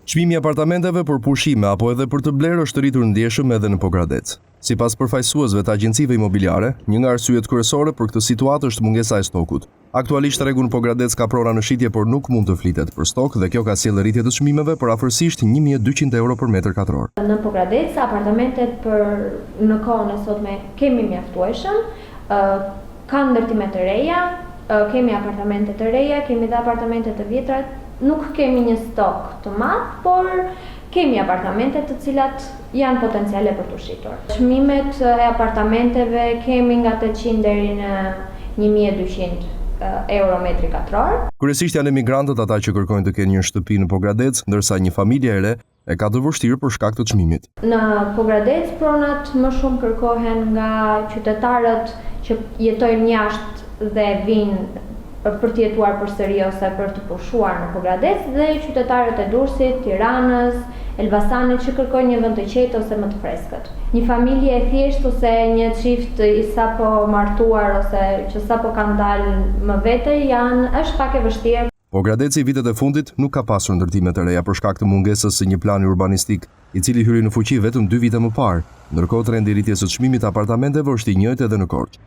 Çmimi i apartamenteve për pushime apo edhe për të blerë është rritur ndjeshëm edhe në Pogradec. Sipas përfaqësuesve të agjencive imobiliare, një nga arsyet kryesore për këtë situatë është mungesa e stokut. Aktualisht tregu në Pogradec ka prora në shitje, por nuk mund të flitet për stok dhe kjo ka sjellë rritje të çmimeve për afërsisht 1200 euro për metër katror. Në Pogradec apartamentet në kohën e sotme kemi mjaftueshëm, kanë ndërtime të reja, kemi apartamente të reja, kemi dhe apartamente të vjetra. Nuk kemi një stok të madh, por kemi apartamente të cilat janë potenciale për të shitur. Çmimet e apartamenteve kemi nga 800 deri në 1200 euro metri katror. Kryesisht janë emigrantët ata që kërkojnë të kenë një shtëpi në Pogradec, ndërsa një familje e re e ka të vështirë për shkak të çmimit. Në Pogradec pronat më shumë kërkohen nga qytetarët që jetojnë jashtë dhe vinë për të jetuar përsëri ose për të pushuar në Pogradec dhe qytetarët e Durrësit, Tiranës, Elbasanit që kërkojnë një vend të qetë ose më të freskët. Një familje e thjeshtë ose një çift i sapo martuar ose që sapo kanë dalë më vete është pak e vështirë. Pogradeci vitet e fundit nuk ka pasur ndërtime të reja për shkak të mungesës së një plani urbanistik, i cili hyri në fuqi vetëm 2 vite më parë, ndërkohë trendi i rritjes së çmimit të apartamenteve është i njëjtë edhe në Korçë.